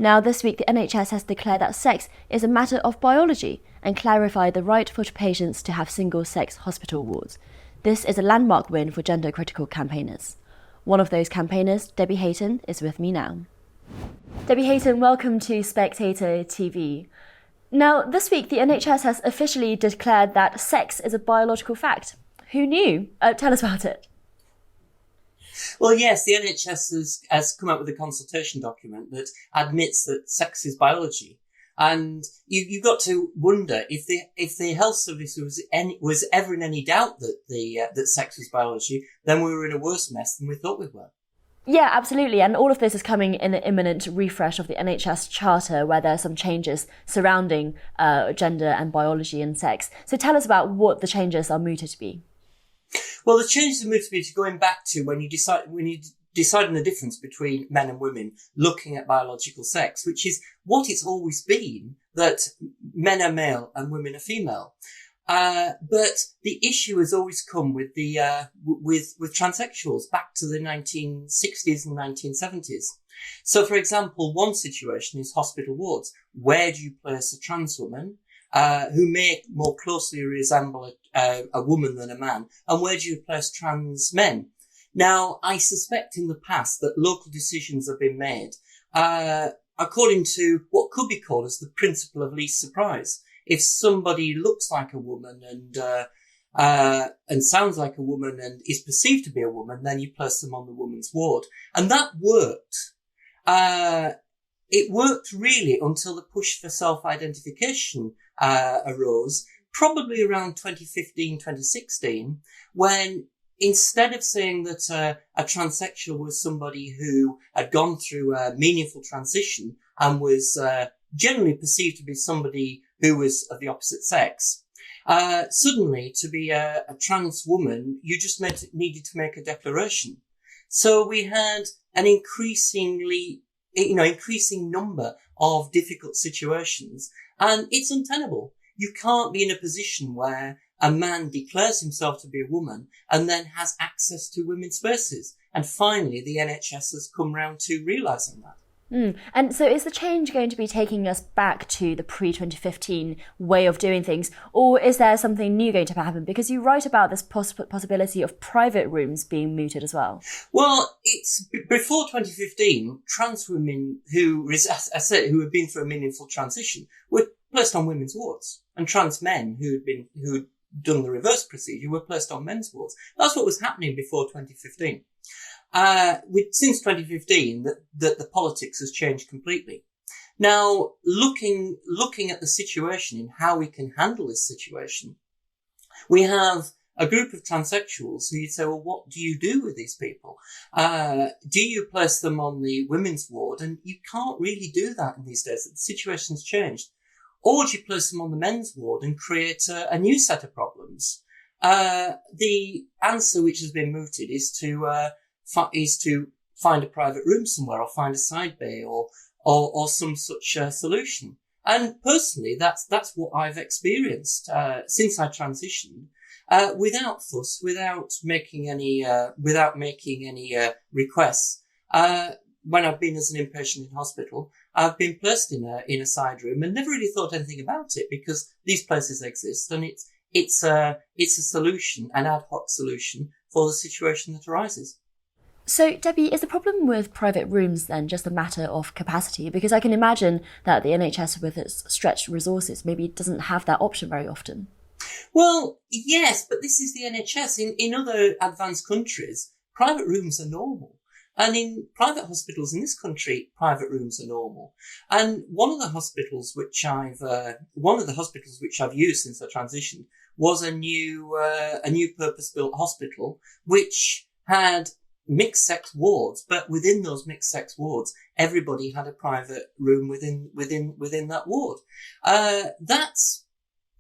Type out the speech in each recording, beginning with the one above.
Now, this week, the NHS has declared that sex is a matter of biology and clarified the right for patients to have single-sex hospital wards. This is a landmark win for gender-critical campaigners. One of those campaigners, Debbie Hayton, is with me now. Debbie Hayton, welcome to Spectator TV. Now, this week, the NHS has officially declared that sex is a biological fact. Who knew? Tell us about it. Well, yes, the NHS has come up with a consultation document that admits that sex is biology. And you've got to wonder if the health service was ever in any doubt that sex was biology, then we were in a worse mess than we thought we were. Yeah, absolutely. And all of this is coming in an imminent refresh of the NHS Charter, where there are some changes surrounding gender and biology and sex. So tell us about what the changes are mooted to be. Well, the changes are mooted to be going back to when you decide on the difference between men and women, looking at biological sex, which is what it's always been, that men are male and women are female. But the issue has always come with with transsexuals back to the 1960s and 1970s. So, for example, one situation is hospital wards. Where do you place a trans woman who may more closely resemble a woman than a man? And where do you place trans men? Now, I suspect in the past that local decisions have been made according to what could be called as the principle of least surprise. If somebody looks like a woman and sounds like a woman and is perceived to be a woman, then you place them on the woman's ward. And that worked. It worked really until the push for self-identification arose, probably around 2015, 2016, when instead of saying that a transsexual was somebody who had gone through a meaningful transition and was generally perceived to be somebody who was of the opposite sex, suddenly to be a trans woman, you just needed to make a declaration. So we had an increasing number of difficult situations, and it's untenable. You can't be in a position where a man declares himself to be a woman and then has access to women's spaces. And finally, the NHS has come round to realising that. And so is the change going to be taking us back to the pre-2015 way of doing things, or is there something new going to happen? Because you write about this possibility of private rooms being mooted as well. Well, it's before 2015, trans women who had been through a meaningful transition were placed on women's wards, and trans men who'd done the reverse procedure were placed on men's wards. That's what was happening before 2015. Since 2015, that the politics has changed completely. Now, looking at the situation and how we can handle this situation, we have a group of transsexuals who you say, well, what do you do with these people? Do you place them on the women's ward? And you can't really do that in these days. The situation's changed. Or do you place them on the men's ward and create a new set of problems? The answer which has been mooted is to find a private room somewhere, or find a side bay, or some such solution. And personally, that's what I've experienced since I transitioned, without fuss, without making any requests. When I've been as an inpatient in hospital, I've been placed in a side room and never really thought anything about it, because these places exist, and it's a solution, an ad hoc solution for the situation that arises. So, Debbie, is the problem with private rooms then just a matter of capacity? Because I can imagine that the NHS, with its stretched resources, maybe doesn't have that option very often. Well, yes, but this is the NHS. In other advanced countries, private rooms are normal. And in private hospitals in this country, private rooms are normal. And one of the hospitals which I've used since I transitioned was a new purpose-built hospital, which had mixed sex wards, but within those mixed sex wards, everybody had a private room within that ward. That's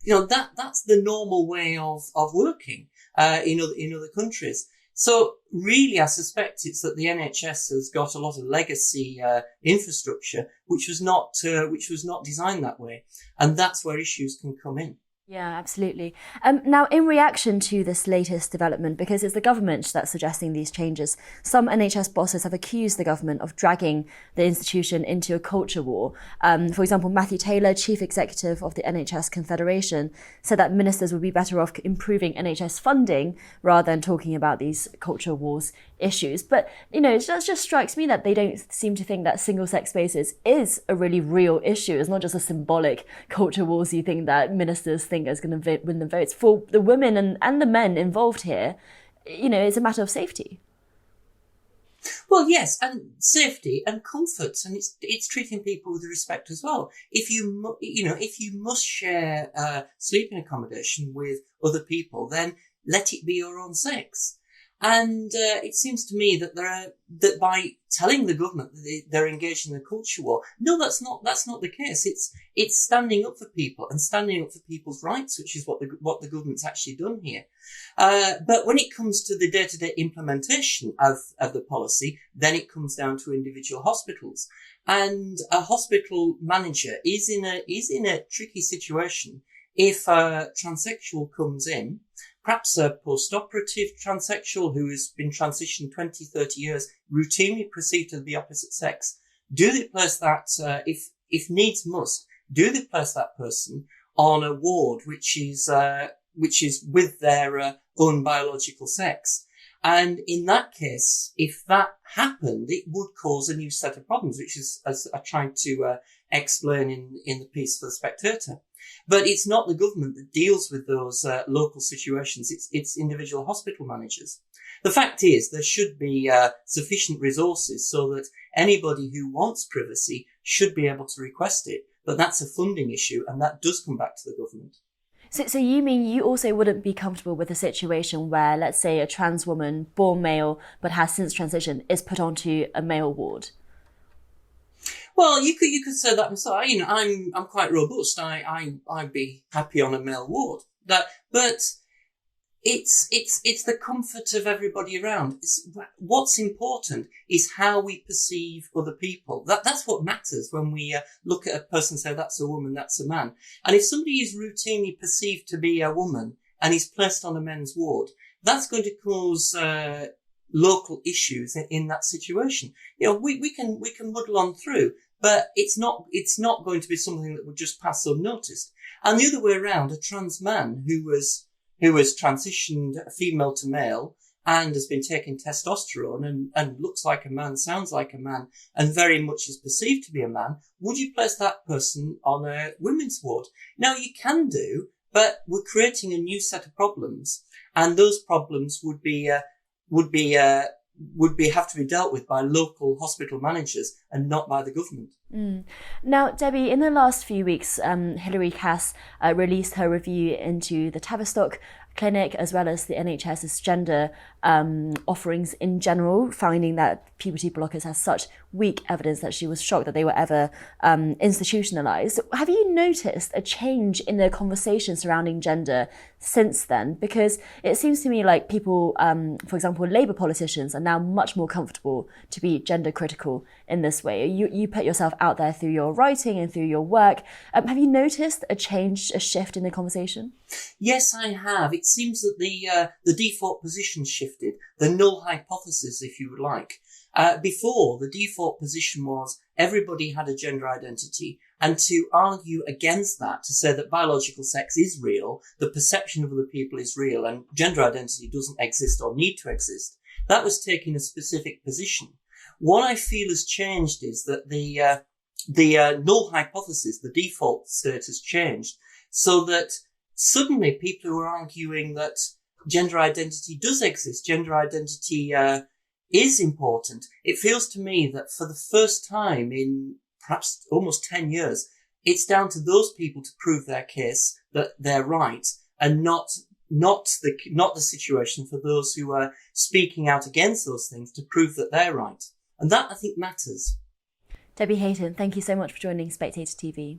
the normal way of working, in other countries. So really, I suspect it's that the NHS has got a lot of legacy infrastructure which was not designed that way, and that's where issues can come in. Yeah, absolutely. Now, in reaction to this latest development, because it's the government that's suggesting these changes, some NHS bosses have accused the government of dragging the institution into a culture war. For example, Matthew Taylor, chief executive of the NHS Confederation, said that ministers would be better off improving NHS funding rather than talking about these culture wars issues. But, it just strikes me that they don't seem to think that single-sex spaces is a really real issue. It's not just a symbolic culture wars you think that ministers think is going to win the votes. For the women and the men involved here, it's a matter of safety. Well, yes, and safety and comfort, and it's treating people with respect as well. If you must share sleeping accommodation with other people, then let it be your own sex. And it seems to me that by telling the government that they're engaged in a culture war, no, that's not the case. It's standing up for people and standing up for people's rights, which is what the government's actually done here. But when it comes to the day-to-day implementation of the policy, then it comes down to individual hospitals. And a hospital manager is in a tricky situation if a transsexual comes in, perhaps a post-operative transsexual who has been transitioned 20, 30 years, routinely perceived to the opposite sex. Do they place that, if needs must, do they place that person on a ward which is with their own biological sex? And in that case, if that happened, it would cause a new set of problems, which is, as I tried to explain in the piece for the Spectator. But it's not the government that deals with those local situations. It's individual hospital managers. The fact is, there should be sufficient resources so that anybody who wants privacy should be able to request it. But that's a funding issue, and that does come back to the government. So you mean you also wouldn't be comfortable with a situation where, let's say, a trans woman, born male, but has since transitioned, is put onto a male ward? Well, you could say that myself. I'm quite robust. I'd be happy on a male ward. But it's the comfort of everybody around. What's important is how we perceive other people. That's what matters when we look at a person and say, that's a woman, that's a man. And if somebody is routinely perceived to be a woman and is placed on a men's ward, that's going to cause local issues in that situation. We can muddle on through, but it's not going to be something that would just pass unnoticed. And the other way around, a trans man who has transitioned female to male and has been taking testosterone and looks like a man, sounds like a man, and very much is perceived to be a man, would you place that person on a women's ward? Now, you can do, but we're creating a new set of problems, and those problems would have to be dealt with by local hospital managers and not by the government. Now, Debbie, in the last few weeks, Hilary Cass released her review into the Tavistock Clinic as well as the NHS's gender offerings in general, finding that puberty blockers has such weak evidence that she was shocked that they were ever institutionalised. Have you noticed a change in the conversation surrounding gender since then? Because it seems to me like people, for example, Labour politicians are now much more comfortable to be gender critical in this way. You put yourself out there through your writing and through your work. Have you noticed a shift in the conversation? Yes, I have. It seems that the default position shifted, the null hypothesis, if you would like. Before, the default position was everybody had a gender identity, and to argue against that, to say that biological sex is real, the perception of other people is real, and gender identity doesn't exist or need to exist, that was taking a specific position. What I feel has changed is that the null hypothesis, the default state, has changed, so that suddenly people who are arguing that gender identity does exist, gender identity is important. It feels to me that for the first time in perhaps almost 10 years, it's down to those people to prove their case that they're right, and not the situation for those who are speaking out against those things to prove that they're right. And that, I think, matters. Debbie Hayton, thank you so much for joining Spectator TV.